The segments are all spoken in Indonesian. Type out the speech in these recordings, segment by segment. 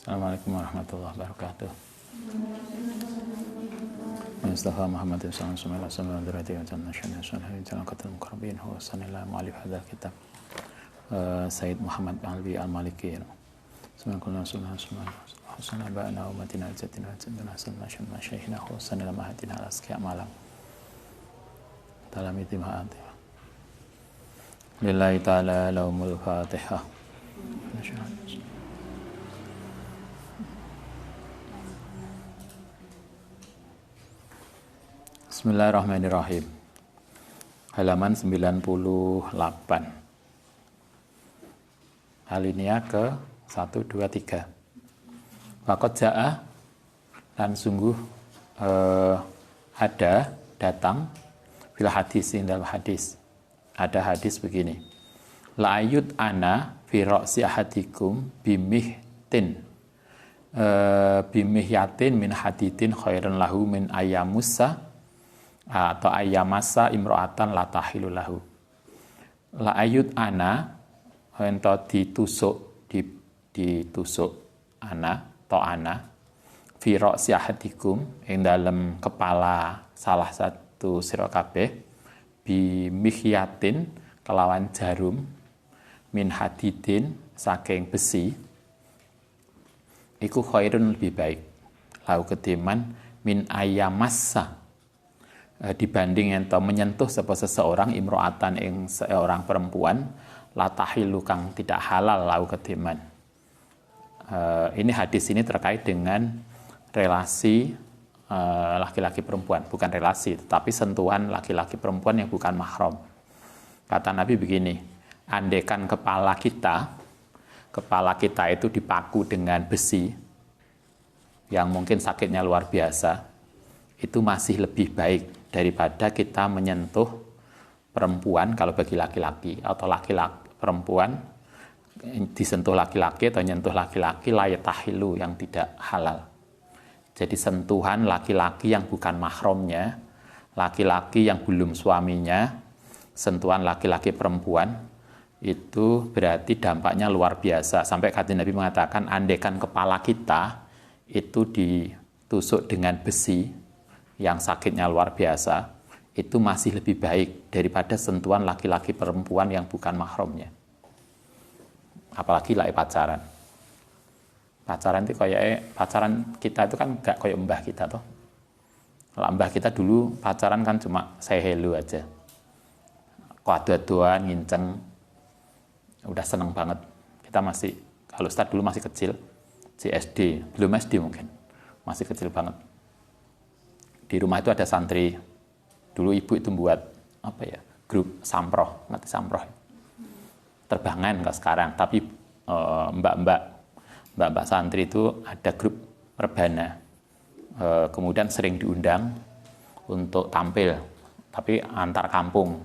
Assalamualaikum warahmatullahi wabarakatuh. Mustafa Muhammad sallallahu alaihi wasallam derajat yang jannah syannah syannah jalakatul mukarrabin huwa sanillah mu'alif hadal kitab Sayyid Muhammad Alwi Al-Maliki Subhanallah Husna ba'na wa matina zatina zatina sanna syannah syaikhina huwa sanillah mahatina al-asqiya malam dalam itimaat lillahi ta'ala lahumul fatihah. Bismillahirrahmanirrahim. Halaman 98. Alinea ke 1, 2, 3. Waqad ja'a, dan sungguh ada, datang, fil hadis, dalam hadis. Ada hadis begini. La ayud ana fi ra'si ahadikum bimihtin. Bimihyatin min hadidin khairan lahu min ayamusa atau ayamasa imro'atan la tahilu lahu. La ayud ana ento ditusuk ana atau ana fi ra'si ahadikum ing dalem kepala salah satu sira kabeh bi mihyatin kelawan jarum min hadidin saking besi iku khairun lebih baik lahu ketiman min ayamasa dibanding ento menyentuh seseorang imro'atan ing seorang perempuan latahilu kang tidak halal lau kediman. Ini hadis ini terkait dengan relasi laki-laki perempuan, bukan relasi tetapi sentuhan laki-laki perempuan yang bukan mahram. Kata Nabi begini, andaikan kepala kita itu dipaku dengan besi yang mungkin sakitnya luar biasa, itu masih lebih baik daripada kita menyentuh perempuan kalau bagi laki-laki, atau laki-laki perempuan disentuh laki-laki atau menyentuh laki-laki layatahilu yang tidak halal. Jadi sentuhan laki-laki yang bukan mahramnya, laki-laki yang belum suaminya, sentuhan laki-laki perempuan itu berarti dampaknya luar biasa. Sampai kata Nabi mengatakan andaikan kepala kita itu ditusuk dengan besi yang sakitnya luar biasa, itu masih lebih baik daripada sentuhan laki-laki perempuan yang bukan mahramnya. Apalagi lah pacaran. Pacaran itu pacaran kita itu kan gak kayak mbah kita toh. Kalau mbah kita dulu pacaran kan cuma say hello aja. Kado-kadoan, nginceng, udah seneng banget. Kita masih, kalau Ustaz dulu masih kecil, SD, belum SD mungkin, masih kecil banget. Di rumah itu ada santri. Dulu ibu itu buat grup samproh, ngerti samproh. Terbangan nggak sekarang, tapi mbak-mbak santri itu ada grup rebana. Kemudian sering diundang untuk tampil, tapi antar kampung,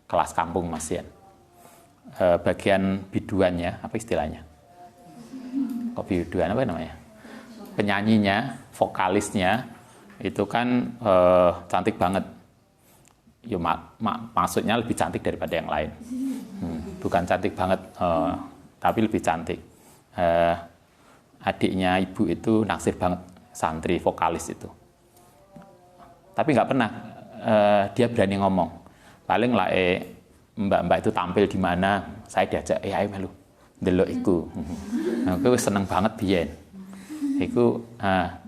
kelas kampung masian. Bagian biduannya, apa istilahnya? Kok biduan apa namanya? Penyanyinya, vokalisnya itu kan cantik banget. Ya, maksudnya lebih cantik daripada yang lain. Bukan cantik banget, tapi lebih cantik. Adiknya ibu itu naksir banget santri vokalis itu. Tapi nggak pernah dia berani ngomong. Paling lah mbak-mbak itu tampil di mana, saya diajak, ayo melu, delok iku. Aku seneng banget biyen.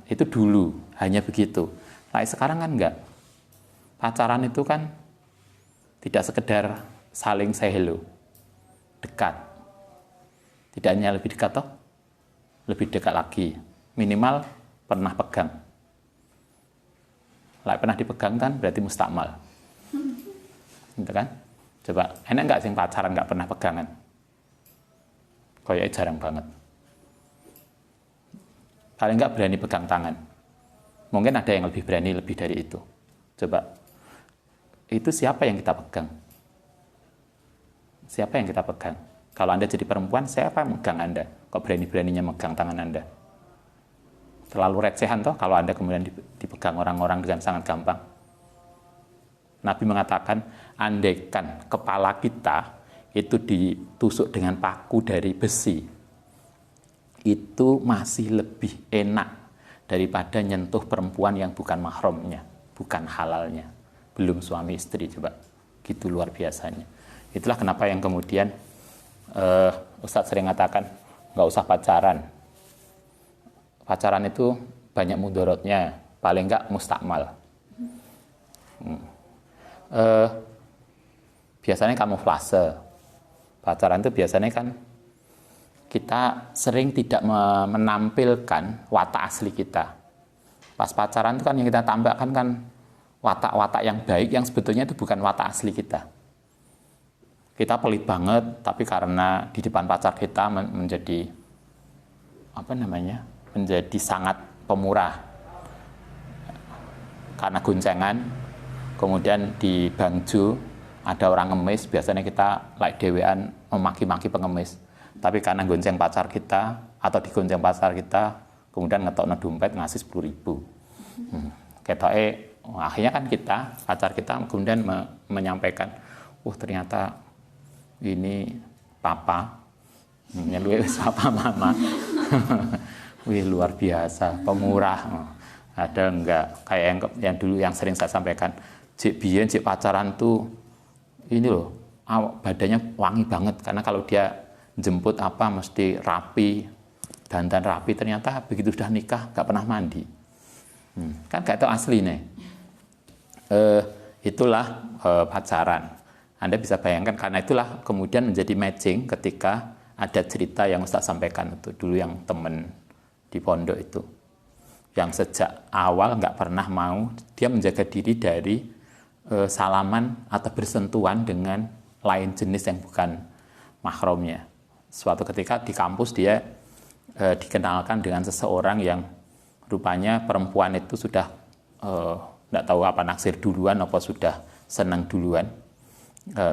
Itu dulu hanya begitu. Nah, sekarang kan enggak. Pacaran itu kan tidak sekedar saling say hello, dekat. Tidak hanya lebih dekat toh, lebih dekat lagi. Minimal pernah pegang. Lah pernah dipegang kan berarti mustakmal. Gitu kan? Coba, enak enggak sing pacaran enggak pernah pegangan? Kayaknya jarang banget. Paling enggak berani pegang tangan. Mungkin ada yang lebih berani lebih dari itu. Coba, itu siapa yang kita pegang? Siapa yang kita pegang? Kalau Anda jadi perempuan, siapa yang megang Anda? Kok berani-beraninya megang tangan Anda? Terlalu recehan toh kalau Anda kemudian dipegang orang-orang dengan sangat gampang. Nabi mengatakan, andaikan kepala kita itu ditusuk dengan paku dari besi, itu masih lebih enak daripada nyentuh perempuan yang bukan mahramnya, bukan halalnya, belum suami istri. Coba, gitu luar biasanya. Itulah kenapa yang kemudian Ustadz sering katakan nggak usah pacaran. Pacaran itu banyak mudorotnya, paling nggak mustakmal. Biasanya kamuflase. Pacaran itu biasanya kan kita sering tidak menampilkan watak asli kita. Pas pacaran itu kan yang kita tampilkan kan watak-watak yang baik yang sebetulnya itu bukan watak asli kita. Kita pelit banget, tapi karena di depan pacar kita menjadi menjadi sangat pemurah. Karena goncengan, kemudian di bangjo ada orang ngemis, biasanya kita like dewean memaki-maki pengemis. Tapi karena gonceng pacar kita atau digonceng pacar kita, kemudian ngetokno dompet ngasih 10.000. Akhirnya kan pacar kita kemudian menyampaikan, ternyata ini papa, nyelue papa mama. Wih, luar biasa, pemurah. Ada enggak kayak yang dulu yang sering saya sampaikan, cik biyen cik pacaran tuh ini loh, badannya wangi banget karena kalau dia jemput mesti rapi, dandan rapi, ternyata begitu sudah nikah nggak pernah mandi. Kan gak tahu asli nih. Itulah pacaran. Anda bisa bayangkan, karena itulah kemudian menjadi matching ketika ada cerita yang Ustaz sampaikan itu dulu, yang temen di pondok itu yang sejak awal nggak pernah mau, dia menjaga diri dari salaman atau bersentuhan dengan lain jenis yang bukan mahramnya. Suatu ketika di kampus dia dikenalkan dengan seseorang yang rupanya perempuan itu sudah nggak tahu apa naksir duluan apa sudah senang duluan,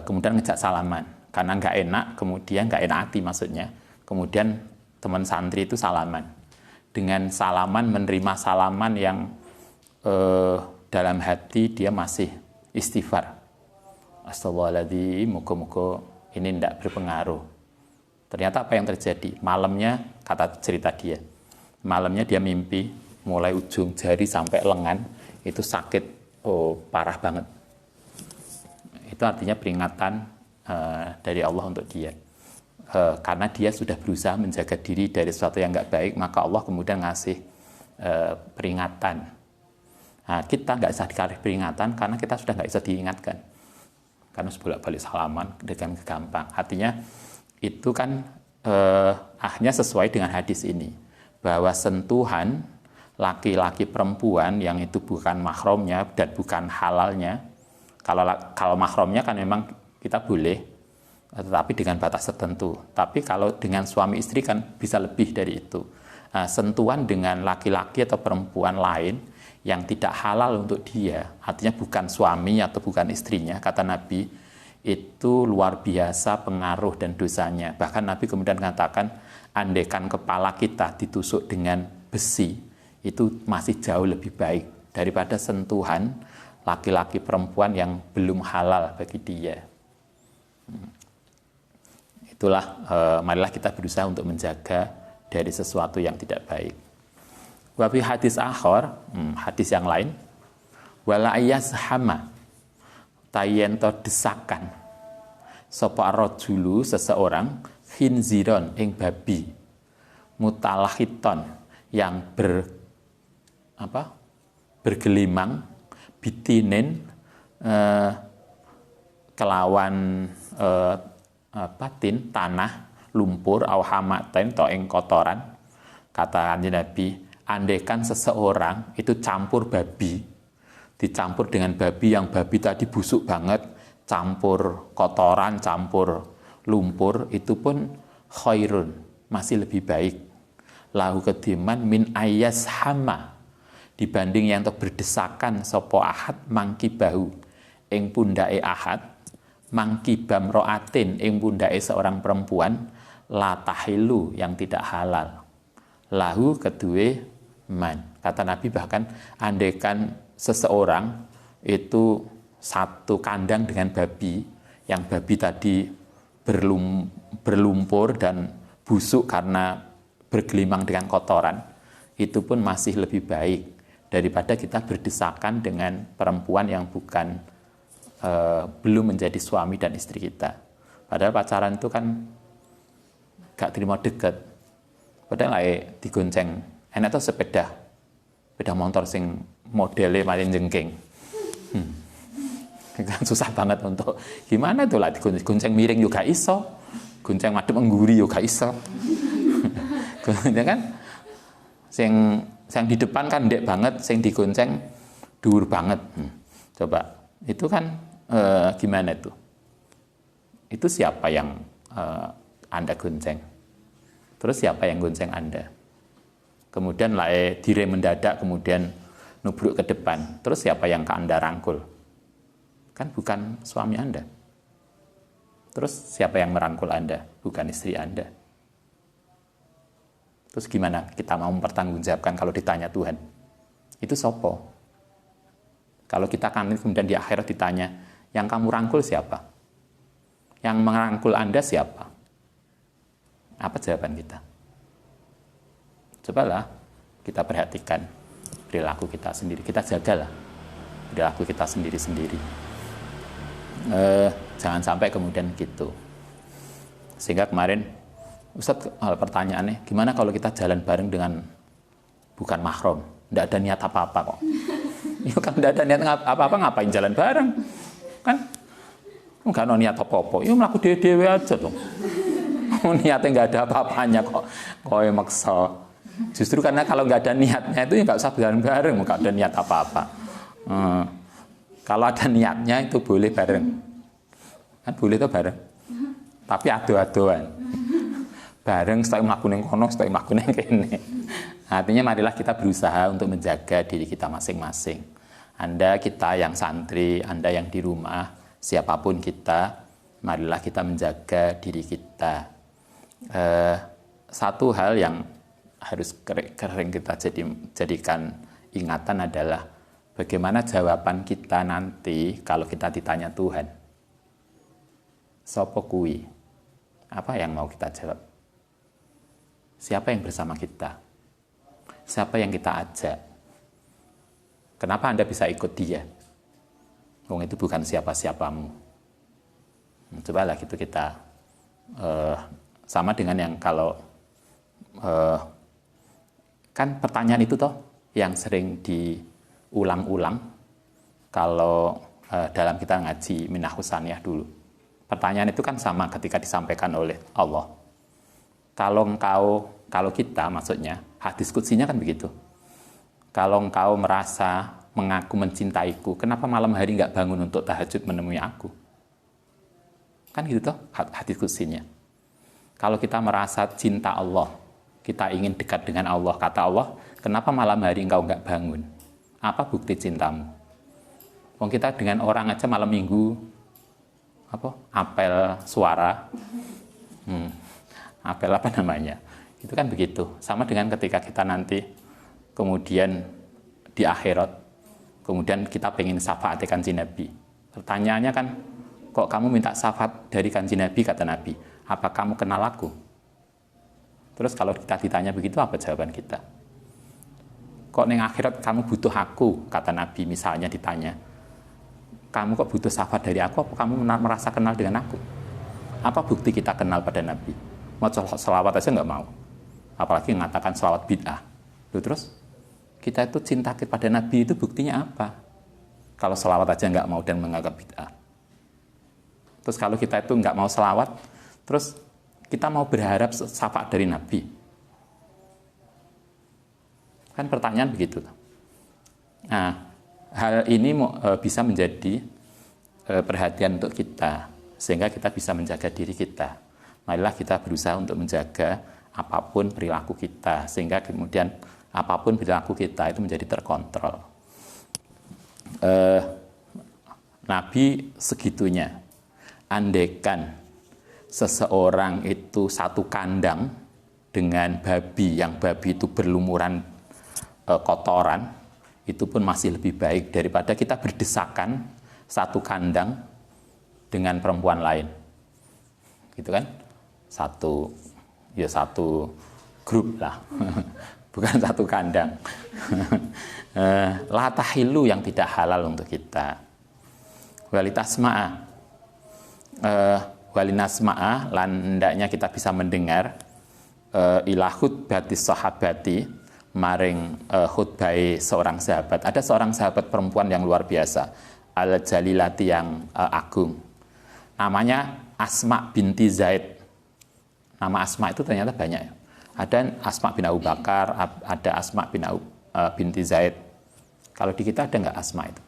kemudian ngejak salaman karena nggak enak, kemudian nggak enak hati maksudnya, kemudian teman santri itu salaman. Dengan salaman, menerima salaman yang dalam hati dia masih istighfar. Astagfirullahaladzim, moga-moga ini tidak berpengaruh. Ternyata apa yang terjadi? Malamnya, kata cerita dia, malamnya dia mimpi mulai ujung jari sampai lengan itu sakit, parah banget. Itu artinya peringatan dari Allah untuk dia. Karena dia sudah berusaha menjaga diri dari sesuatu yang nggak baik, maka Allah kemudian ngasih peringatan. Nah, kita nggak usah dikasih peringatan karena kita sudah nggak bisa diingatkan. Karena sebolak-balik salaman dengan gampang. Artinya itu kan akhirnya sesuai dengan hadis ini, bahwa sentuhan laki-laki perempuan yang itu bukan mahramnya dan bukan halalnya. Kalau mahramnya kan memang kita boleh, tetapi dengan batas tertentu. Tapi kalau dengan suami istri kan bisa lebih dari itu. Nah, sentuhan dengan laki-laki atau perempuan lain yang tidak halal untuk dia, artinya bukan suami atau bukan istrinya, kata Nabi, itu luar biasa pengaruh dan dosanya. Bahkan Nabi kemudian mengatakan, andaikan kepala kita ditusuk dengan besi, itu masih jauh lebih baik daripada sentuhan laki-laki perempuan yang belum halal bagi dia. Itulah, marilah kita berusaha untuk menjaga dari sesuatu yang tidak baik. Wafi hadis akhor, hadis yang lain, wala ayazhama, tayento desakan, sapa rajulu seseorang, khinziron ing babi, mutalahiton yang bergelimang, bitinen kelawan batin, tanah, lumpur, awhamaten, atau ing kotoran. Kata Kanjeng Nabi, andaikan seseorang itu campur babi, dicampur dengan babi yang babi tadi busuk banget, campur kotoran, campur lumpur, itu pun khairun, masih lebih baik. Lahu kediman min ayas hama, dibanding yang berdesakan sopo ahad mangki bahu, ing pundake ahad, mangkibam ro'atin ing pundake seorang perempuan, la tahilu yang tidak halal, lahu kedue man. Kata Nabi bahkan andaikan seseorang itu satu kandang dengan babi, yang babi tadi berlumpur dan busuk karena bergelimang dengan kotoran, itu pun masih lebih baik daripada kita berdesakan dengan perempuan yang bukan belum menjadi suami dan istri kita. Padahal pacaran itu kan gak terima deket. Padahal digonceng, enak tuh sepeda motor sing modelnya paling jengking. Kan susah banget untuk gimana tuh lah digonceng miring juga iso, gonceng madhep mengguri juga iso. Ya kan, sing di depan kan ndek banget, sing digonceng dhuwur banget. Coba itu kan gimana tuh? Itu siapa yang Anda gonceng? Terus siapa yang gonceng Anda? Kemudian direm mendadak, kemudian nubruk ke depan. Terus siapa yang ke Anda rangkul? Kan bukan suami Anda. Terus siapa yang merangkul Anda? Bukan istri Anda. Terus gimana kita mau mempertanggungjawabkan kalau ditanya Tuhan? Itu sopo? Kalau kita kan kemudian di akhirat ditanya, yang kamu rangkul siapa? Yang merangkul Anda siapa? Apa jawaban kita? Cobalah kita perhatikan perilaku kita sendiri. Kita jagalah perilaku kita sendiri-sendiri. Jangan sampai kemudian gitu. Sehingga kemarin Ustadz, pertanyaannya, gimana kalau kita jalan bareng dengan bukan mahram? Tidak ada niat apa-apa kok. Ya kan tidak ada niat apa-apa, ngapain jalan bareng? Kan nggak ada niat apa-apa. Ya melaku dewe aja dong. Niatnya nggak ada apa-apanya kok. Kok maksa. Justru karena kalau nggak ada niatnya itu ya nggak usah jalan bareng. Nggak ada niat apa-apa. Kalau ada niatnya itu boleh bareng. Kan boleh tuh bareng. Tapi ado-adoan. Bareng setelah melakukan yang kono, setelah melakukan yang kene. Artinya marilah kita berusaha untuk menjaga diri kita masing-masing. Anda kita yang santri, Anda yang di rumah, siapapun kita, marilah kita menjaga diri kita. Satu hal yang harus kering kita jadikan ingatan adalah bagaimana jawaban kita nanti kalau kita ditanya Tuhan. Sopo kuwi? Apa yang mau kita jawab? Siapa yang bersama kita? Siapa yang kita ajak? Kenapa Anda bisa ikut dia? Wong itu bukan siapa-siapamu. Cobalah gitu kita sama dengan yang kalau kan pertanyaan itu toh yang sering diulang-ulang kalau dalam kita ngaji Minahus Saniyah dulu. Pertanyaan itu kan sama ketika disampaikan oleh Allah. Kalau kita maksudnya hadis kutsinya kan begitu. Kalau engkau merasa mengaku mencintaiku, kenapa malam hari nggak bangun untuk tahajud menemui aku? Kan gitu toh hadis kutsinya. Kalau kita merasa cinta Allah, kita ingin dekat dengan Allah, kata Allah, kenapa malam hari engkau nggak bangun? Apa bukti cintamu? Wong kita dengan orang aja malam minggu apel suara. Apel apa namanya? Itu kan begitu. Sama dengan ketika kita nanti kemudian di akhirat, kemudian kita pengen syafaat Kanjeng Nabi. Pertanyaannya kan, kok kamu minta syafaat dari Kanjeng Nabi, kata Nabi, apa kamu kenal aku? Terus kalau kita ditanya begitu, apa jawaban kita? Kok neng akhirat kamu butuh aku, kata Nabi, misalnya ditanya, kamu kok butuh syafaat dari aku, apa kamu merasa kenal dengan aku? Apa bukti kita kenal pada Nabi? Mau selawat aja nggak mau, apalagi mengatakan selawat bid'ah. Terus kita itu cinta kepada Nabi itu buktinya apa? Kalau selawat aja nggak mau dan menganggap bid'ah. Terus kalau kita itu nggak mau selawat, terus kita mau berharap syafaat dari Nabi. Kan pertanyaan begitu. Nah, hal ini bisa menjadi perhatian untuk kita, sehingga kita bisa menjaga diri kita. Marilah kita berusaha untuk menjaga apapun perilaku kita, sehingga kemudian apapun perilaku kita itu menjadi terkontrol. Nabi segitunya. Andaikan seseorang itu satu kandang dengan babi, yang babi itu berlumuran kotoran, itu pun masih lebih baik daripada kita berdesakan satu kandang dengan perempuan lain. Gitu kan? Satu grup lah. Bukan satu kandang. La tahilu yang tidak halal untuk kita. Walitasma'a. Walinasma'a lan hendaknya kita bisa mendengar ila khutbatis sahabati maring khutbai seorang sahabat. Ada seorang sahabat perempuan yang luar biasa, al-jalilati yang agung. Namanya Asma binti Zaid. Nama Asma itu ternyata banyak ya. Ada Asma bin Abu Bakar, ada Asma binti Zaid. Kalau di kita ada nggak Asma itu?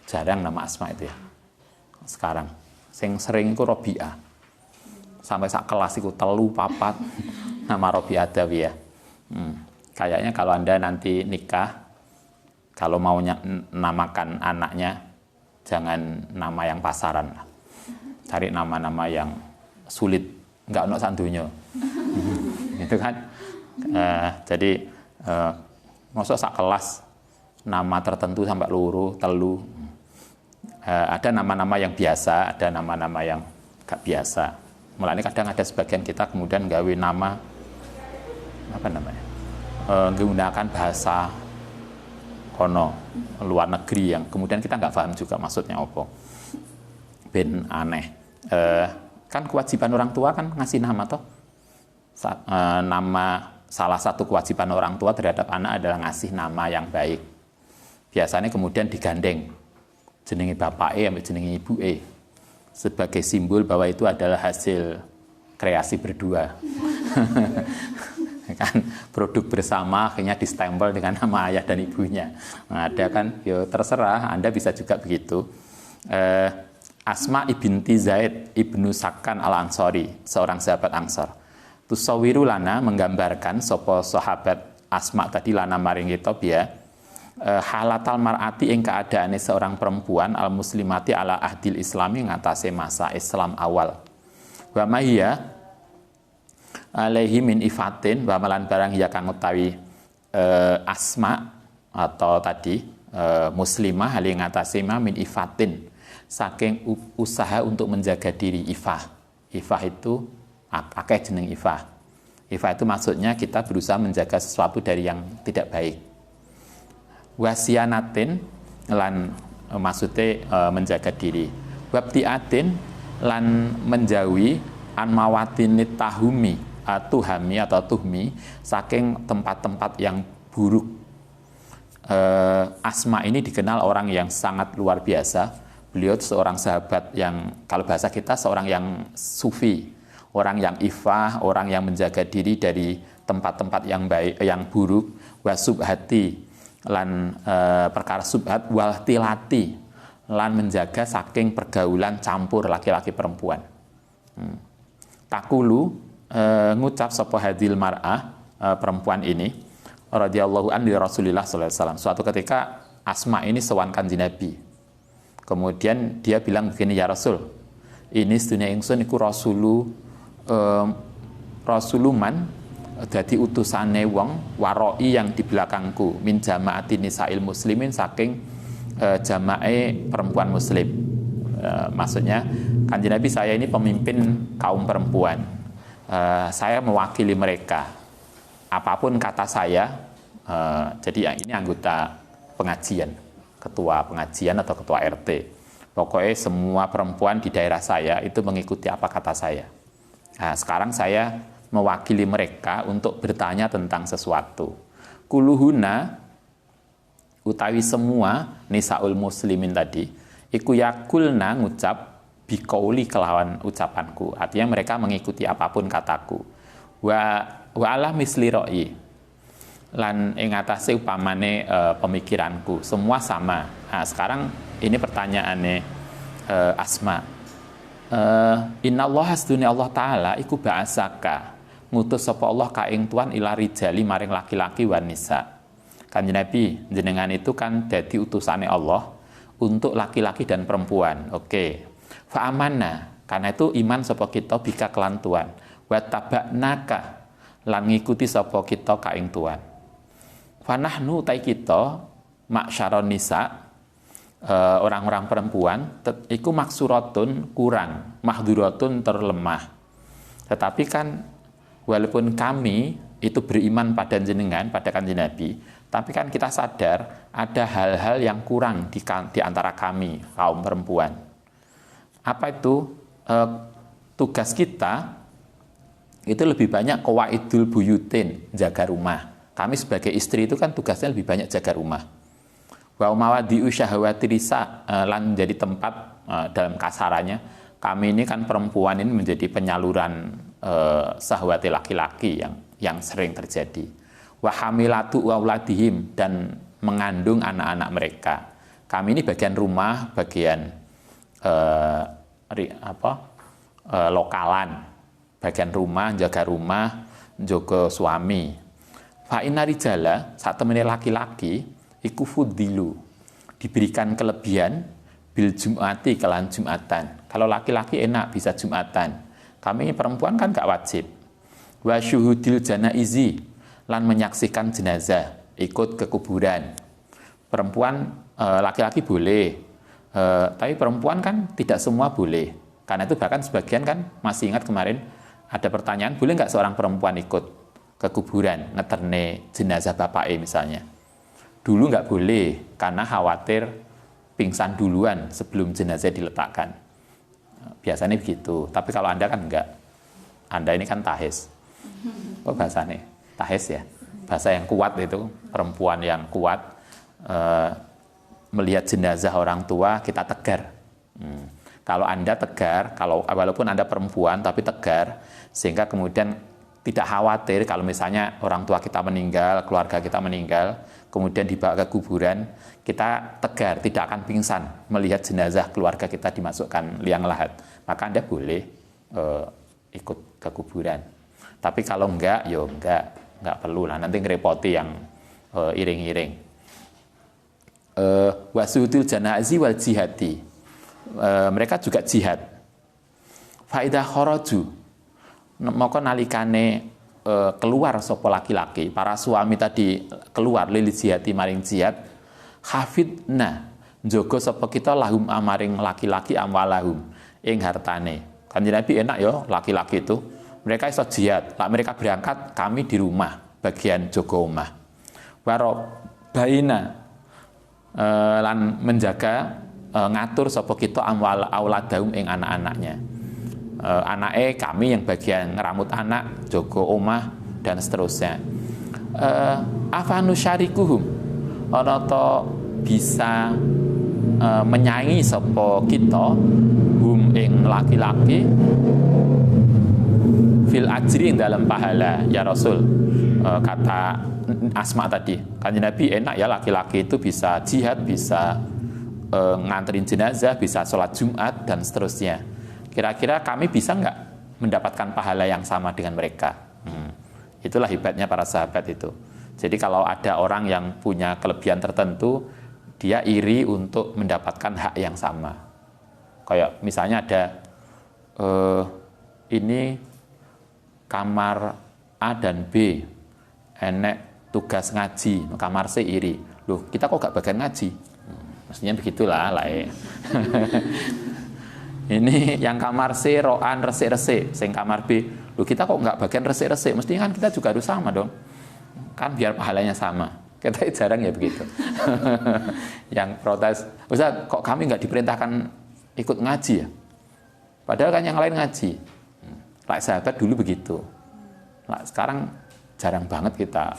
Jarang nama Asma itu ya. Sekarang, yang sering itu Robi'ah. Sampai sak kelas itu telu papat nama Robi'ah Adawiyah. Kayaknya kalau Anda nanti nikah, kalau mau namakan anaknya, jangan nama yang pasaran lah. Cari nama-nama yang sulit, nggak ono sandunya. Itu kan. Jadi maksud sak kelas nama tertentu sampai luru, telu. Ada nama-nama yang biasa, ada nama-nama yang gak biasa. Mulanya kadang ada sebagian kita kemudian gawe nama apa namanya? Menggunakan bahasa kono luar negeri yang kemudian kita nggak paham juga maksudnya apa. Ben aneh. Kan kewajiban orang tua kan ngasih nama toh. Nama salah satu kewajiban orang tua terhadap anak adalah ngasih nama yang baik. Biasanya kemudian digandeng jenenge bapake sampai jenenge ibuke sebagai simbol bahwa itu adalah hasil kreasi berdua. Kan produk bersama akhirnya distempel dengan nama ayah dan ibunya. Nah, ada kan, ya terserah, Anda bisa juga begitu. Asma ibinti Zaid ibnu Sakan al-Ansori, seorang sahabat Ansor. Tusawiru lana menggambarkan sopo sahabat Asma tadi lana maring kita ya. Halatal mar'ati ing keadaane seorang perempuan al muslimati ala ahdil islami ngatasi masa Islam awal. Wa mahiya alaihi min ifatin wa malan barang ya kang utawi Asma atau tadi muslimah hal ngatasi ma min ifatin saking usaha untuk menjaga diri ifah. Ifah itu akeh jeneng ifah. Ifah itu maksudnya kita berusaha menjaga sesuatu dari yang tidak baik. Wasianatin lan maksudnya menjaga diri. Wabtiatin lan menjauhi anmawatinit tahumi tuhami atau tuhmi saking tempat-tempat yang buruk. Asma ini dikenal orang yang sangat luar biasa. Beliau seorang sahabat yang kalau bahasa kita seorang yang sufi, orang yang ifah, orang yang menjaga diri dari tempat-tempat yang baik, yang buruk. Wasubhati lan perkara subhat waltilati lan menjaga saking pergaulan campur laki-laki perempuan. Takulu ngucap sapa hadil mar'ah perempuan ini radhiyallahu anha Rasulullah sallallahu alaihi wasallam. Suatu ketika Asma ini sowan Kanjeng Nabi. Kemudian dia bilang begini, ya Rasul, ini sedunia ingsun iku rasuluman dadi utusane wong waroi yang di belakangku min jama'ati nisa'il muslimin saking jamae perempuan muslim. Maksudnya Kanjeng Nabi, saya ini pemimpin kaum perempuan. Saya mewakili mereka. Apapun kata saya, jadi ini anggota pengajian, ketua pengajian atau ketua RT. Pokoknya semua perempuan di daerah saya itu mengikuti apa kata saya. Nah, sekarang saya mewakili mereka untuk bertanya tentang sesuatu. Kuluhuna utawi semua nisaul muslimin tadi iku yakulna ngucap bikauli kelawan ucapanku. Artinya mereka mengikuti apapun kataku. Wa ala misli ra'i lan ing atase upamane pemikiranku. Semua sama. Nah, sekarang ini pertanyaannya Asma. Innallaha asduni Allah taala iku ba'asaka ngutus sapa Allah ka ing tuan ila rijali maring laki-laki wan nisa. Kanjeng Nabi, jenengan itu kan dadi utusane Allah untuk laki-laki dan perempuan. Oke. Fa amanna, karena itu iman sapa kita bika kelan tuan. Wa tabaknaka lan ngikuti sapa kita ka ing tuan. Fa nahnu ta kita maksyaron nisa orang-orang perempuan iku maksuratun kurang, mahduratun terlemah. Tetapi kan walaupun kami itu beriman pada jenengan, pada kanjeng Nabi, tapi kan kita sadar ada hal-hal yang kurang di antara kami, kaum perempuan. Apa itu? Tugas kita itu lebih banyak qawaidul buyutin, jaga rumah. Kami sebagai istri itu kan tugasnya lebih banyak jaga rumah. Wa mawadi'u syahwatirisa, lan jadi tempat dalam kasarannya, kami ini kan perempuan ini menjadi penyaluran syahwati laki-laki yang sering terjadi. Wa hamilatu auladihim, dan mengandung anak-anak mereka. Kami ini bagian rumah, bagian lokalan, bagian rumah, jaga suami. Fa inna rijala, saat temene laki-laki iku fuddilu, diberikan kelebihan bil jum'ati, kelan jum'atan. Kalau laki-laki enak bisa jum'atan, kami perempuan kan gak wajib. Wa syuhudil janaizi, lan menyaksikan jenazah, ikut ke kuburan. Perempuan, laki-laki boleh, tapi perempuan kan tidak semua boleh. Karena itu bahkan sebagian kan masih ingat kemarin ada pertanyaan, boleh nggak seorang perempuan ikut ke kuburan ngeterne jenazah bapaknya misalnya. Dulu nggak boleh karena khawatir pingsan duluan sebelum jenazah diletakkan. Biasanya begitu, tapi kalau Anda kan enggak. Anda ini kan tahes. Oh bahasanya tahes ya, bahasa yang kuat itu, perempuan yang kuat melihat jenazah orang tua kita tegar. Kalau Anda tegar, walaupun Anda perempuan tapi tegar, sehingga kemudian tidak khawatir kalau misalnya orang tua kita meninggal, keluarga kita meninggal, kemudian dibawa ke kuburan, kita tegar, tidak akan pingsan melihat jenazah keluarga kita dimasukkan liang lahat. Maka Anda boleh ikut ke kuburan. Tapi kalau enggak, ya enggak perlu lah, nanti ngerepoti yang iring-iring. Wasudul janazi wal jihadi, mereka juga jihad. Faidah kharaju, maka nalikane keluar sapa laki-laki, para suami tadi keluar lili jihati maring jihad, hafidna njogo sapa kita lahum amaring laki-laki amwalahum ing hartane. Kanjeng Nabi enak ya laki-laki itu, mereka iso jihad, lah mereka berangkat, kami di rumah bagian jaga omah. Waro baina lan menjaga ngatur sapa kita amwal auladahum ing anak-anaknya. Anake kami yang bagian ngeramut anak, jaga omah dan seterusnya. Afanu syarikuhum, ana ta bisa menyaingi sapa kita hum ing laki-laki fil ajri dalam pahala ya Rasul. Kata Asma tadi, Kanjeng Nabi enak ya laki-laki itu bisa jihad, bisa nganterin jenazah, bisa sholat Jumat dan seterusnya. Kira-kira kami bisa nggak mendapatkan pahala yang sama dengan mereka? Itulah hebatnya para sahabat itu. Jadi kalau ada orang yang punya kelebihan tertentu, dia iri untuk mendapatkan hak yang sama. Kayak misalnya ada ini kamar A dan B, enek tugas ngaji, kamar C iri. Loh, kita kok gak bagian ngaji? Mestinya begitulah lah. Ini yang kamar C roan resik-resik, sing kamar B, loh kita kok nggak bagian resik-resik, mestinya kan kita juga harus sama dong, kan biar pahalanya sama. Kita jarang ya begitu. Yang protes, Ustaz kok kami nggak diperintahkan ikut ngaji ya? Padahal kan yang lain ngaji. Lah sahabat dulu begitu. Nah, sekarang jarang banget kita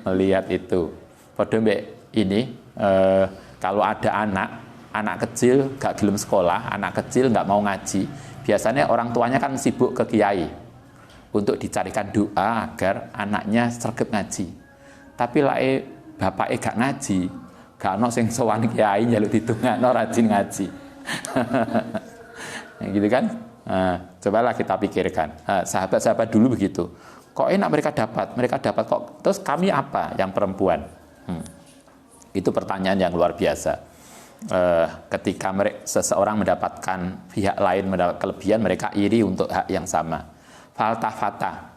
melihat itu. Padahal mbak ini kalau ada anak kecil gak gelem sekolah, anak kecil gak mau ngaji, biasanya orang tuanya kan sibuk ke kiai untuk dicarikan doa agar anaknya sregep ngaji. Tapi lae bapake gak ngaji, gak ono sing sowan kiai njaluk ditungakno rajin ngaji. Gitu kan? Nah, cobalah kita pikirkan. Sahabat-sahabat dulu begitu. Kok enak mereka dapat kok. Terus kami apa yang perempuan? Itu pertanyaan yang luar biasa. Ketika seseorang mendapatkan pihak lain mendapat kelebihan, mereka iri untuk hak yang sama. Faltafata,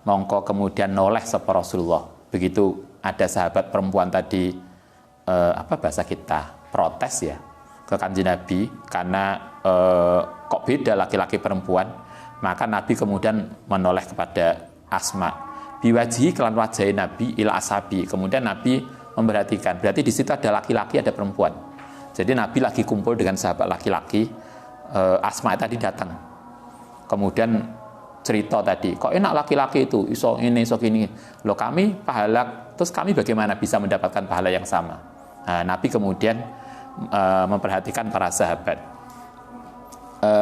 mongko kemudian noleh sapa Rasulullah. Begitu ada sahabat perempuan tadi apa bahasa kita protes ya ke Kanjeng Nabi karena kok beda laki-laki perempuan. Maka Nabi kemudian menoleh kepada Asma. Biwajihi kelan wajahi Nabi ila ashabi. Kemudian Nabi memperhatikan. Berarti di situ ada laki-laki, ada perempuan. Jadi Nabi lagi kumpul dengan sahabat laki-laki. Asma tadi datang. Kemudian cerita tadi, kok enak laki-laki itu, iso ini, iso gini. Loh kami pahala, terus kami bagaimana bisa mendapatkan pahala yang sama? Nah, Nabi kemudian memperhatikan para sahabat.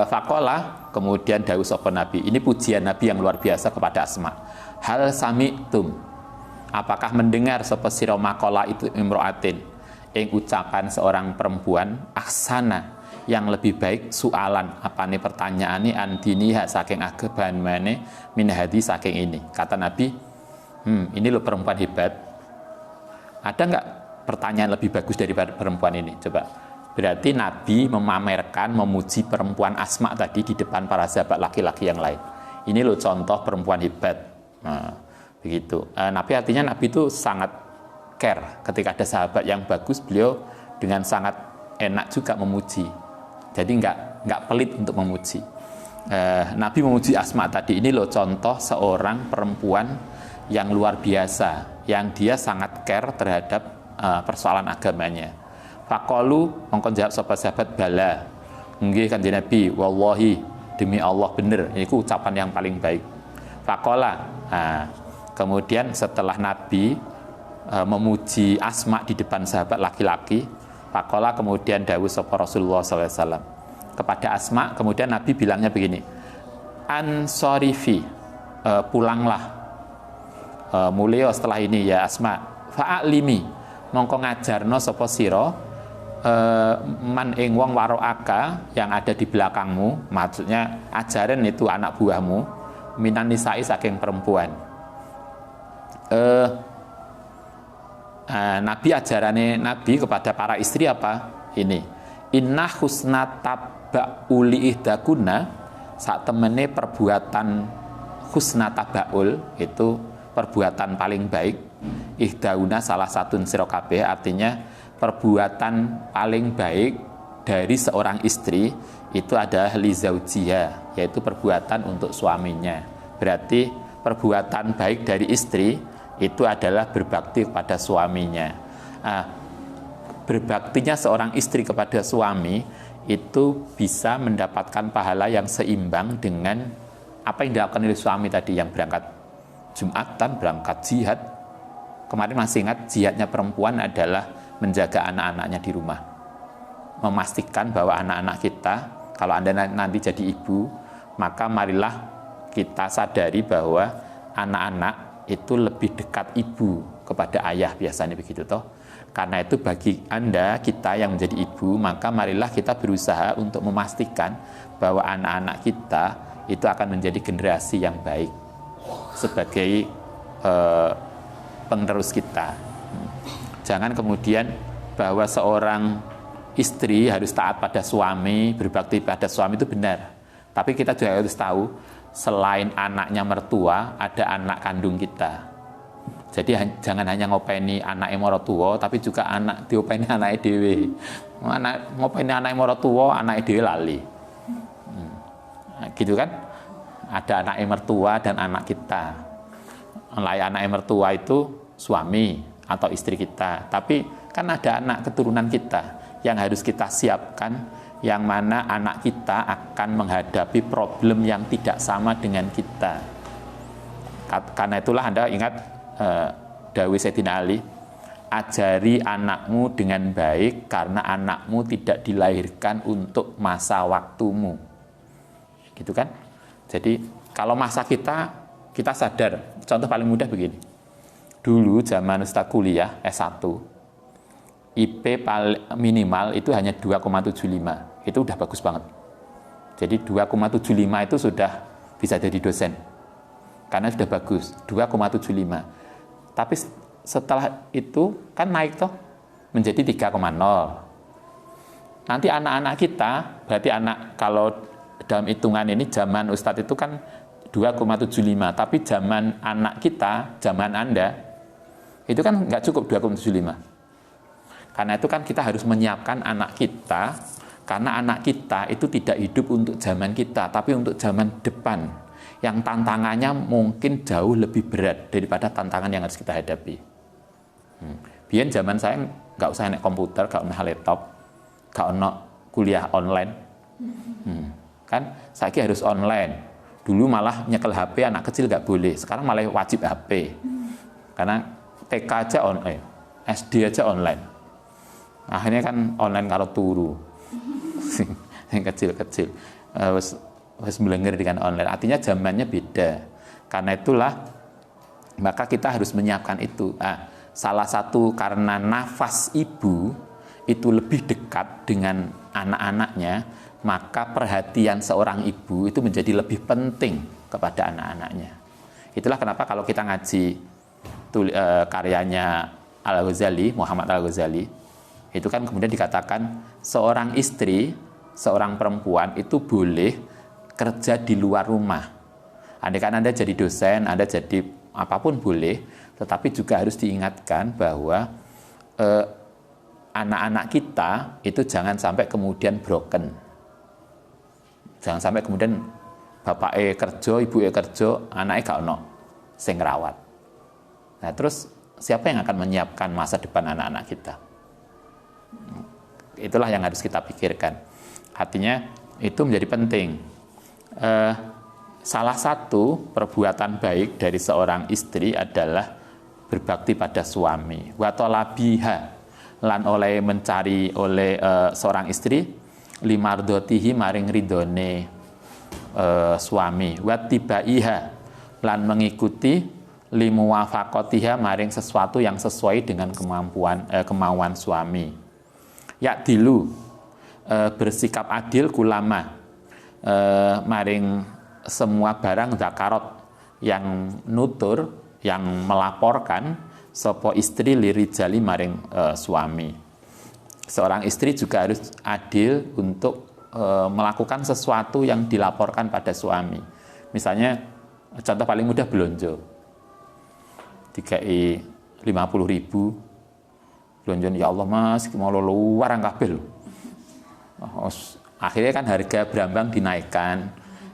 Fakola, kemudian dawuh sapa Nabi. Ini pujian Nabi yang luar biasa kepada Asma. Hal sami'tum, apakah mendengar sapa sira makola itu imro'atin, ing ucapan seorang perempuan, ahsana, yang lebih baik soalan, apa nih pertanyaan ini andiniha saking agaban mane min hadis saking ini. Kata Nabi, ini lo perempuan hebat. Ada nggak pertanyaan lebih bagus daripada perempuan ini? Coba. Berarti Nabi memamerkan, memuji perempuan Asma tadi di depan para sahabat laki-laki yang lain. Ini lo contoh perempuan hebat. Nah, begitu. Nabi artinya Nabi itu sangat care. Ketika ada sahabat yang bagus, beliau dengan sangat enak juga memuji. Jadi nggak pelit untuk memuji. Nabi memuji Asma tadi. Ini loh contoh seorang perempuan yang luar biasa, yang dia sangat care terhadap persoalan agamanya. Faqalu mongkon jawab sahabat bala. Nggih Kanjeng Nabi, wallahi demi Allah bener. Ini ucapan yang paling baik. Faqala. Kemudian setelah Nabi memuji Asma di depan sahabat laki-laki, faqala kemudian dawuh sapa Rasulullah sallallahu alaihi wasallam kepada Asma, kemudian Nabi bilangnya begini, ansorifi, pulanglah, mulio setelah ini ya Asma, fa'alimi, mongko ngajarno sapa sira man ing wong waroaka yang ada di belakangmu, maksudnya ajaran itu anak buahmu, minan nisa'i saking perempuan. Nabi ajarannya Nabi kepada para istri apa? Ini, inna husna taba'uli ihdakuna, saat temene perbuatan husna taba'ul itu perbuatan paling baik, ihdauna salah satu sira kabeh, artinya perbuatan paling baik dari seorang istri itu adalah li zaujiha, yaitu perbuatan untuk suaminya. Berarti perbuatan baik dari istri itu adalah berbakti kepada suaminya. Berbaktinya seorang istri kepada suami itu bisa mendapatkan pahala yang seimbang dengan apa yang dilakukan oleh suami tadi, yang berangkat Jumatan, berangkat jihad. Kemarin masih ingat, jihadnya perempuan adalah menjaga anak-anaknya di rumah, memastikan bahwa anak-anak kita, kalau Anda nanti jadi ibu, maka marilah kita sadari bahwa anak-anak itu lebih dekat ibu kepada ayah, biasanya begitu toh. Karena itu bagi Anda, kita yang menjadi ibu, maka marilah kita berusaha untuk memastikan bahwa anak-anak kita itu akan menjadi generasi yang baik sebagai penerus kita. Jangan kemudian bahwa seorang istri harus taat pada suami, berbakti pada suami itu benar. Tapi kita juga harus tahu, selain anaknya mertua, ada anak kandung kita. Jadi jangan hanya ngopeni anaknya mertua, tapi juga anak diopeni anaknya dewe. Ngopeni anaknya mertua, anaknya dewe lali. Gitu kan? Ada anaknya mertua dan anak kita. Anaknya mertua itu suami atau istri kita, tapi kan ada anak keturunan kita yang harus kita siapkan, yang mana anak kita akan menghadapi problem yang tidak sama dengan kita. Karena itulah Anda ingat dawuh Sayyidina Ali, ajari anakmu dengan baik karena anakmu tidak dilahirkan untuk masa waktumu. Gitu kan? Jadi kalau masa kita sadar, contoh paling mudah begini. Dulu zaman Ustaz kuliah S1, IP minimal itu hanya 2,75. Itu udah bagus banget. Jadi 2,75 itu sudah bisa jadi dosen. Karena sudah bagus, 2,75. Tapi setelah itu kan naik toh menjadi 3,0. Nanti anak-anak kita, berarti anak, kalau dalam hitungan ini zaman Ustadz itu kan 2,75, tapi zaman anak kita, zaman Anda, itu kan nggak cukup 2,75. Karena itu kan kita harus menyiapkan anak kita Karena anak kita itu tidak hidup untuk zaman kita, tapi untuk zaman depan. Yang tantangannya mungkin jauh lebih berat daripada tantangan yang harus kita hadapi. Biar zaman saya nggak usah naik komputer, nggak usah laptop, nggak usah kuliah online. Kan saya harus online. Dulu malah nyekel HP anak kecil nggak boleh, sekarang malah wajib HP. Karena TK aja online, SD aja online. Akhirnya kan online karo turu. Yang kecil-kecil wes melengger dengan online. Artinya zamannya beda. Karena itulah maka kita harus menyiapkan itu. Salah satu karena nafas ibu itu lebih dekat dengan anak-anaknya, maka perhatian seorang ibu itu menjadi lebih penting kepada anak-anaknya. Itulah kenapa kalau kita ngaji karyanya Al-Ghazali, Muhammad Al-Ghazali, itu kan kemudian dikatakan seorang istri, seorang perempuan itu boleh kerja di luar rumah. Andai kan Anda jadi dosen, Anda jadi apapun boleh, tetapi juga harus diingatkan bahwa anak-anak kita itu jangan sampai kemudian broken. Jangan sampai kemudian bapaknya kerja, ibunya kerja, anaknya gak ono sing ngrawat. Nah, terus siapa yang akan menyiapkan masa depan anak-anak kita? Itulah yang harus kita pikirkan. Artinya itu menjadi penting. Salah satu perbuatan baik dari seorang istri adalah berbakti pada suami. Wa talabiha, lan oleh mencari oleh seorang istri limardotihi maring ridone suami. Wa tibaiha, lan mengikuti limuwafaqatiha maring sesuatu yang sesuai dengan kemauan suami. Ya'dilu, bersikap adil kulama, maring semua barang zakarot yang nutur, yang melaporkan sopo istri lirijali maring suami. Seorang istri juga harus adil untuk melakukan sesuatu yang dilaporkan pada suami. Misalnya contoh paling mudah belonjo, 50.000 belonjo, ya Allah mas mau luar kabel. Akhirnya kan harga berambang dinaikkan,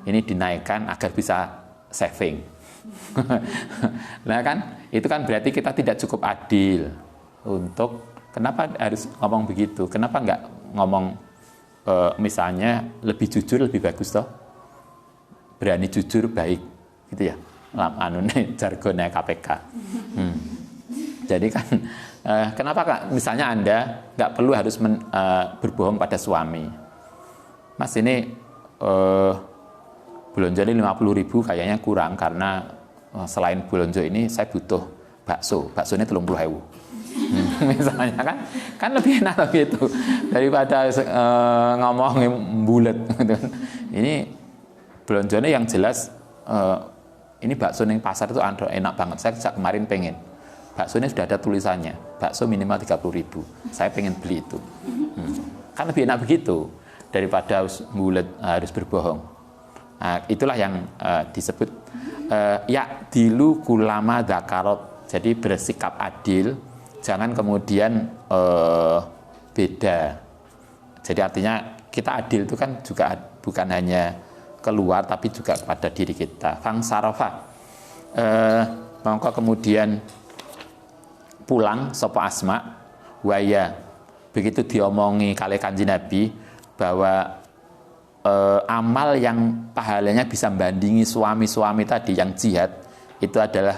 ini dinaikkan agar bisa saving. Nah kan itu kan berarti kita tidak cukup adil. Untuk kenapa harus ngomong begitu, kenapa nggak ngomong misalnya lebih jujur lebih bagus toh, berani jujur baik gitu ya, jargonnya KPK. Jadi kan kenapa Kak, misalnya Anda nggak perlu harus berbohong pada suami. Mas ini belanja ini 50.000 kayaknya kurang karena selain belanja ini saya butuh bakso ini 30.000. Misalnya kan lebih enak gitu daripada ngomong bulat gitu. Ini belanjanya yang jelas ini bakso yang pasar itu enak banget. Saya sejak kemarin pengen. Bakso ini sudah ada tulisannya, bakso minimal 30.000. Saya pengen beli itu. Kan lebih enak begitu daripada harus berbohong. Nah, itulah yang disebut dilu kulama zakarot. Jadi bersikap adil, jangan kemudian beda. Jadi artinya kita adil itu kan juga bukan hanya keluar tapi juga kepada diri kita. Fangsarofa, maka kemudian pulang sapa Asma waya, begitu diomongi kali Kanjeng Nabi bahwa amal yang pahalanya bisa membandingi suami-suami tadi yang jihad itu adalah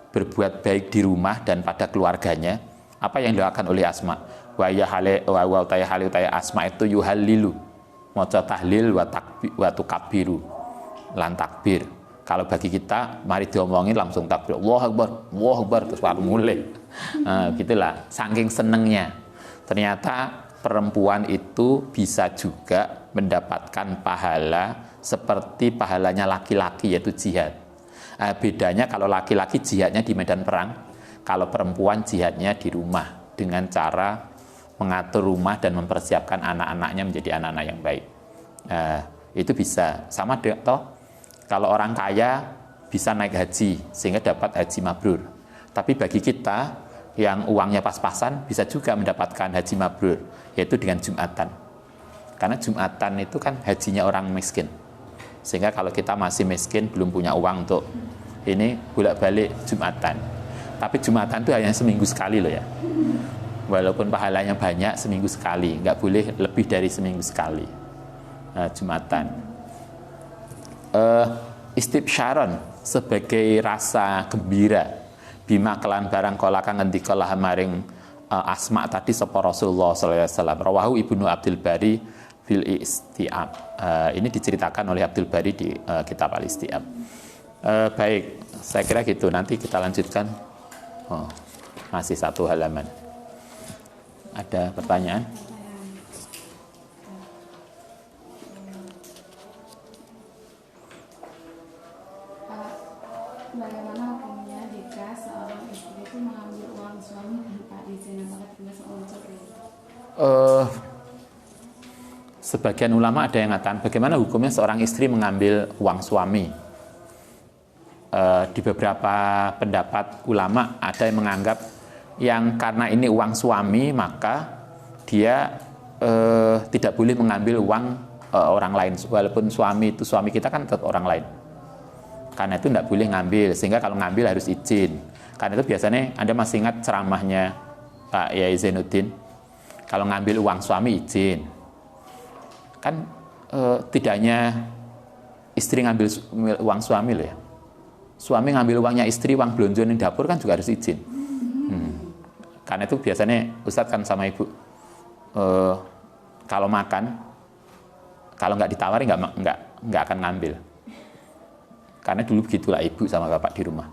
berbuat baik di rumah dan pada keluarganya. Apa yang dilakukan oleh Asma? Waya hale wa utaya Asma itu yuhallilu, maca tahlil wa tukabbiru, lan takbir. Kalau bagi kita, mari diomongin langsung takbir, Allahu Akbar, terus baru mulai. Gitulah, saking senengnya. Ternyata perempuan itu bisa juga mendapatkan pahala seperti pahalanya laki-laki, yaitu jihad. Bedanya kalau laki-laki jihadnya di medan perang, kalau perempuan jihadnya di rumah dengan cara mengatur rumah dan mempersiapkan anak-anaknya menjadi anak-anak yang baik. Itu bisa sama toh. Kalau orang kaya bisa naik haji sehingga dapat haji mabrur. Tapi bagi kita yang uangnya pas-pasan bisa juga mendapatkan haji mabrur, yaitu dengan Jumatan. Karena Jumatan itu kan hajinya orang miskin. Sehingga kalau kita masih miskin, belum punya uang untuk ini, bolak-balik Jumatan. Tapi Jumatan itu hanya seminggu sekali loh ya. Walaupun pahalanya banyak, seminggu sekali. Nggak boleh lebih dari seminggu sekali. Jumatan. Istibsyaron sebagai rasa gembira. Bima kelan barang kola kang ngendika laha maring Asma tadi sapa Rasulullah sallallahu alaihi wasallam. Rawahu Ibnu Abdul Bari fil Isti'ab. Ini diceritakan oleh Abdul Bari di kitab Al-Isti'ab. Baik, saya kira gitu. Nanti kita lanjutkan. Masih satu halaman. Ada pertanyaan? Bagaimana hukumnya jika seorang istri itu mengambil uang suami tanpa izin, apakah termasuk mencuri? Sebagian ulama ada yang mengatakan bagaimana hukumnya seorang istri mengambil uang suami. Di beberapa pendapat ulama ada yang menganggap yang karena ini uang suami maka dia tidak boleh mengambil uang orang lain, walaupun suami kita kan tetap orang lain. Karena itu tidak boleh ngambil, sehingga kalau ngambil harus izin. Karena itu biasanya Anda masih ingat ceramahnya Pak Yai Zainuddin, kalau ngambil uang suami izin. Kan tidak hanya istri ngambil uang suami loh ya. Suami ngambil uangnya istri, uang belanja di dapur kan juga harus izin. Karena itu biasanya Ustadz kan sama ibu, kalau makan, kalau nggak ditawari nggak akan ngambil. Karena dulu begitulah ibu sama bapak di rumah.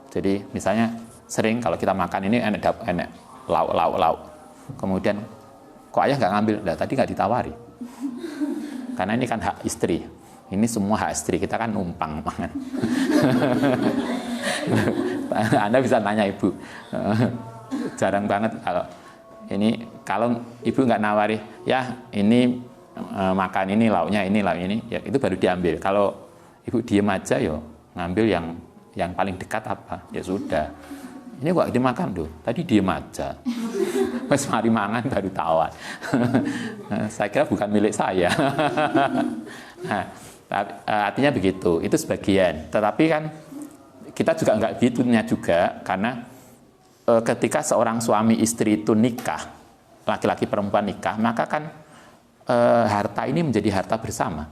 Jadi misalnya sering kalau kita makan ini enak lauk. Kemudian kok ayah nggak ngambil? Nah, tadi nggak ditawari. Karena ini kan hak istri. Ini semua hak istri, kita kan numpang makan. Anda bisa tanya ibu. Jarang banget kalau ibu nggak nawari, ya ini makan ini lauknya ini, ya itu baru diambil. Kalau ibu diem aja yo ngambil yang paling dekat apa? Ya sudah. Ini kok dimakan tuh. Tadi diem aja. Mas mari mangan baru tawar. Saya kira bukan milik saya. Nah, artinya begitu, itu sebagian. Tetapi kan kita juga nggak begitunya juga, karena ketika seorang suami istri itu nikah, laki-laki perempuan nikah, maka kan harta ini menjadi harta bersama,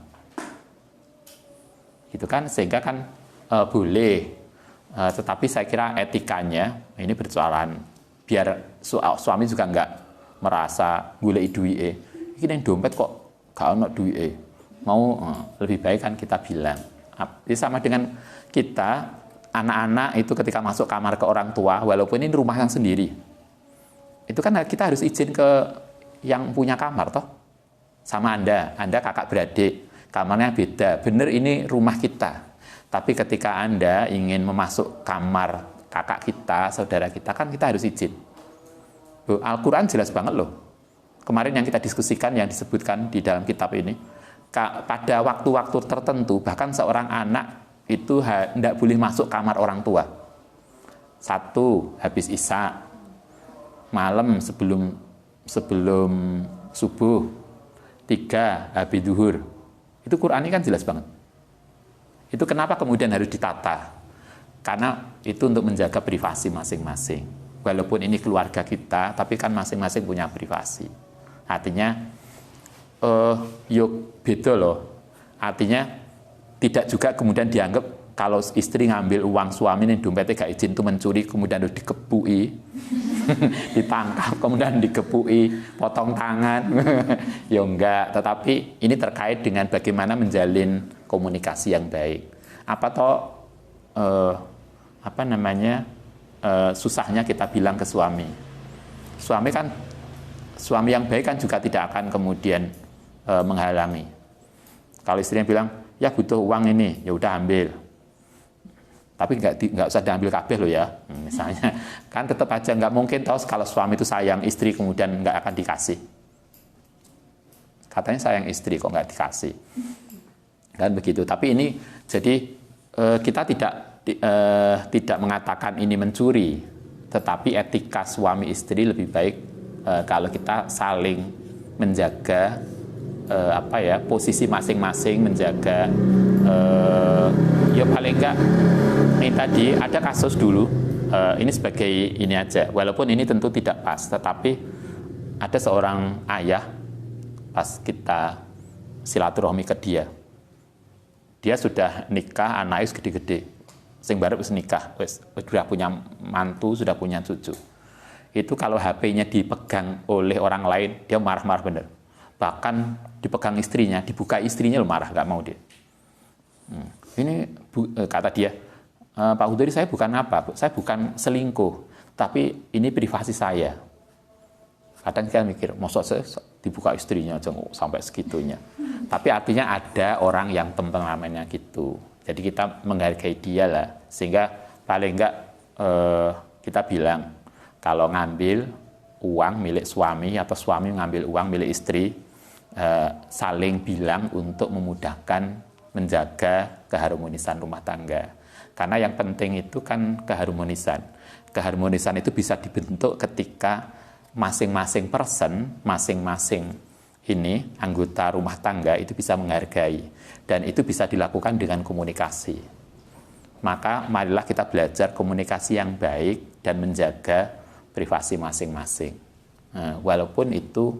gitu kan? Sehingga kan boleh, tetapi saya kira etikanya ini bersoalan, biar suami juga nggak merasa golek duwike. Iki ning dompet kok gak ono duwike. Mau lebih baik kan kita bilang. Sama dengan kita, anak-anak itu ketika masuk kamar ke orang tua, walaupun ini rumah yang sendiri, itu kan kita harus izin ke yang punya kamar toh. Sama Anda kakak beradik, kamarnya beda. Bener ini rumah kita. Tapi ketika Anda ingin memasuk kamar kakak kita, saudara kita, kan kita harus izin. Al-Quran jelas banget loh. Kemarin yang kita diskusikan, yang disebutkan di dalam kitab ini, pada waktu-waktu tertentu, bahkan seorang anak itu tidak boleh masuk kamar orang tua. 1, habis isya, malam sebelum subuh. 3, habis duhur. Itu Quran ini kan jelas banget. Itu kenapa kemudian harus ditata? Karena itu untuk menjaga privasi masing-masing. Walaupun ini keluarga kita, tapi kan masing-masing punya privasi. Artinya beda loh. Artinya tidak juga kemudian dianggap kalau istri ngambil uang suami ini dompetnya gak izin itu mencuri, kemudian harus dikepui, ditangkap, kemudian dikepui, potong tangan. Ya enggak, tetapi ini terkait dengan bagaimana menjalin komunikasi yang baik. Susahnya kita bilang ke suami. Suami yang baik kan juga tidak akan kemudian menghalangi. Kalau istrinya bilang, ya butuh uang ini, ya udah ambil. Tapi nggak usah diambil kabeh loh ya, misalnya. Kan tetap aja nggak mungkin tahu kalau suami itu sayang istri kemudian nggak akan dikasih. Katanya sayang istri kok nggak dikasih. Kan begitu. Tapi ini jadi kita tidak mengatakan ini mencuri, tetapi etika suami istri lebih baik kalau kita saling menjaga posisi masing-masing, menjaga ya paling enggak ini tadi ada kasus dulu, ini sebagai ini aja, walaupun ini tentu tidak pas, tetapi ada seorang ayah pas kita silaturahmi ke dia sudah nikah, anaknya gede-gede, sing barep wis nikah, wis sudah punya mantu, sudah punya cucu. Itu kalau HP-nya dipegang oleh orang lain, dia marah-marah bener. Bahkan dipegang istrinya, dibuka istrinya lo marah, nggak mau dia. Ini kata dia, Pak Hudori, saya bukan apa, saya bukan selingkuh, tapi ini privasi saya. Kadang kita mikir, maksud saya dibuka istrinya aja sampai segitunya. Tapi artinya ada orang yang temperamennya gitu. Jadi kita menghargai dia lah, sehingga paling enggak kita bilang, kalau ngambil uang milik suami atau suami ngambil uang milik istri, saling bilang untuk memudahkan menjaga keharmonisan rumah tangga. Karena yang penting itu kan keharmonisan. Keharmonisan itu bisa dibentuk ketika masing-masing person, masing-masing ini anggota rumah tangga itu bisa menghargai, dan itu bisa dilakukan dengan komunikasi. Maka marilah kita belajar komunikasi yang baik dan menjaga privasi masing-masing. Walaupun itu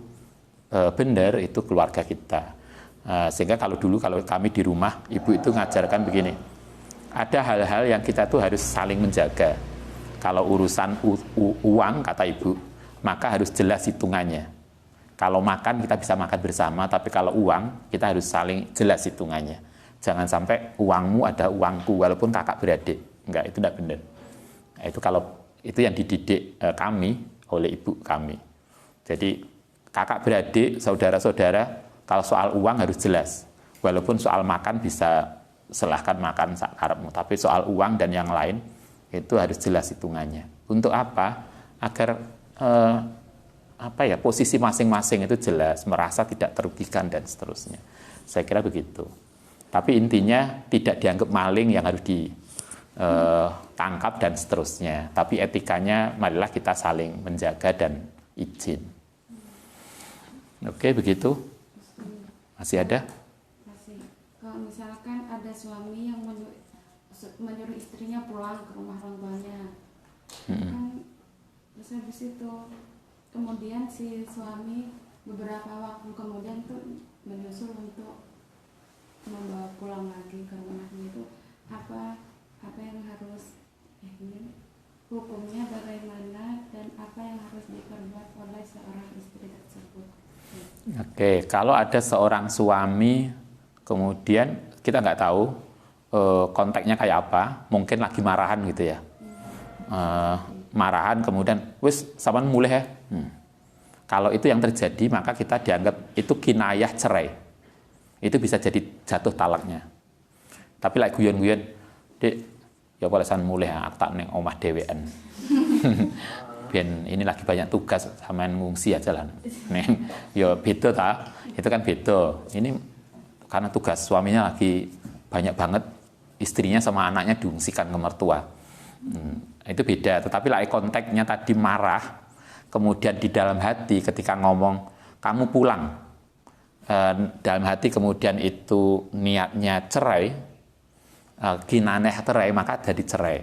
benar, itu keluarga kita. Sehingga kalau kami di rumah, ibu itu ngajarkan begini, ada hal-hal yang kita tuh harus saling menjaga. Kalau urusan uang, kata ibu, maka harus jelas hitungannya. Kalau makan kita bisa makan bersama, tapi kalau uang kita harus saling jelas hitungannya. Jangan sampai uangmu ada uangku walaupun kakak beradik. Enggak, itu tidak benar. Itu yang dididik kami oleh ibu kami. Jadi kakak beradik, saudara-saudara, kalau soal uang harus jelas. Walaupun soal makan bisa silahkan makan sakarepmu, tapi soal uang dan yang lain itu harus jelas hitungannya. Untuk apa? Agar posisi masing-masing itu jelas, merasa tidak terugikan dan seterusnya. Saya kira begitu. Tapi intinya tidak dianggap maling yang harus ditangkap dan seterusnya. Tapi etikanya marilah kita saling menjaga dan izin. Oke, begitu. Masih ada? Masih. Kalau misalkan ada suami yang menyuruh istrinya pulang ke rumah orang tuanya, kan terus habis itu kemudian si suami beberapa waktu kemudian tuh menyusul untuk membawa pulang lagi ke rumahnya, itu apa yang harus hukumnya bagaimana dan apa yang harus diperbuat oleh seorang istri tersebut? Oke, kalau ada seorang suami kemudian kita nggak tahu konteksnya kayak apa, mungkin lagi marahan gitu ya. Marahan kemudian wis sampean mulai ya. Kalau itu yang terjadi, maka kita dianggap itu kinayah cerai. Itu bisa jadi jatuh talaknya. Tapi like guyon-guyon, Dek, ya boleh san mulai aku tak neng omah dewean. Biar ini lagi banyak tugas, sampean ngungsi aja lah. Neng, ya beda ta, itu kan beda. Ini karena tugas suaminya lagi banyak banget, istrinya sama anaknya diungsikan ke mertua. Itu beda, tetapi like konteksnya tadi marah, kemudian di dalam hati ketika ngomong kamu pulang, dalam hati kemudian itu niatnya cerai, kinaneh cerai, maka jadi cerai.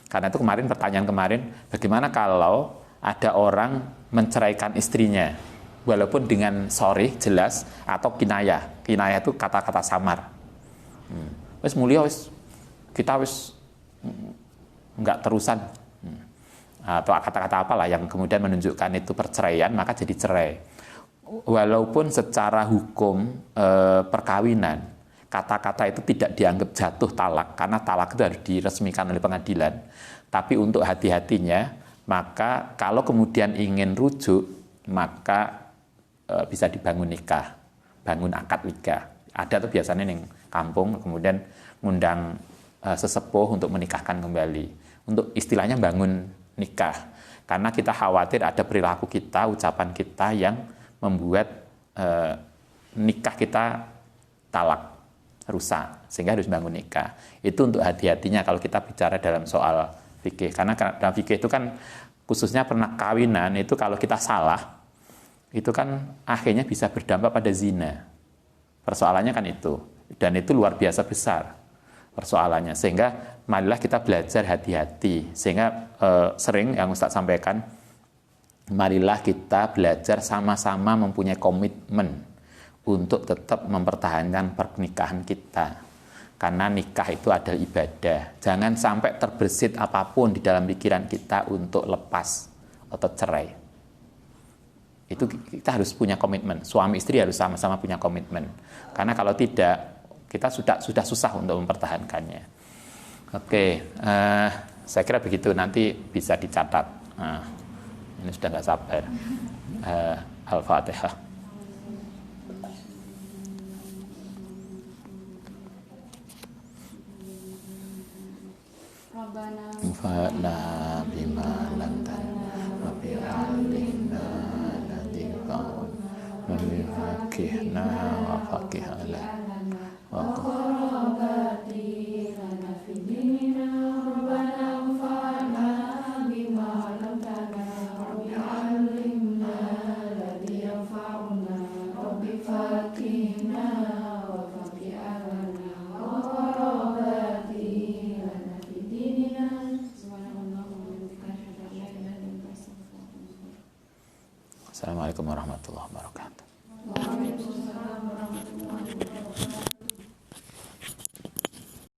Karena itu pertanyaan kemarin, bagaimana kalau ada orang menceraikan istrinya walaupun dengan sorry jelas atau kinayah itu kata-kata samar. Wes mulia wes kita wes enggak terusan, atau kata-kata apalah yang kemudian menunjukkan itu perceraian, maka jadi cerai. Walaupun secara hukum perkawinan kata-kata itu tidak dianggap jatuh talak, karena talak itu harus diresmikan oleh pengadilan. Tapi untuk hati-hatinya, maka kalau kemudian ingin rujuk, maka bisa dibangun nikah, bangun akad nikah. Ada tuh biasanya nih kampung, kemudian ngundang sesepuh untuk menikahkan kembali. Untuk istilahnya bangun nikah, karena kita khawatir ada perilaku kita, ucapan kita yang membuat nikah kita talak, rusak, sehingga harus bangun nikah. Itu untuk hati-hatinya kalau kita bicara dalam soal fikih, karena dalam fikih itu kan khususnya pernah kawinan itu kalau kita salah, itu kan akhirnya bisa berdampak pada zina. Persoalannya kan itu. Dan itu luar biasa besar persoalannya. Sehingga marilah kita belajar hati-hati. Sehingga sering yang Ustadz sampaikan, marilah kita belajar sama-sama mempunyai komitmen untuk tetap mempertahankan pernikahan kita. Karena nikah itu adalah ibadah. Jangan sampai terbersit apapun di dalam pikiran kita untuk lepas atau cerai. Itu kita harus punya komitmen. Suami istri harus sama-sama punya komitmen. Karena kalau tidak, kita sudah susah untuk mempertahankannya. Oke, saya kira begitu. Nanti bisa dicatat. Ini sudah nggak sabar. Al-Fatihah. Fa'na bima lantana wa bi'alimna ladhiqaun wa bifakihna wa fakihana wa qarabati lana fidina rabbana fa'na bima lantana wa bi'alimna ladhiqauna wa bifakihna wa fakihana wa qarabati Assalamualaikum warahmatullahi wabarakatuh.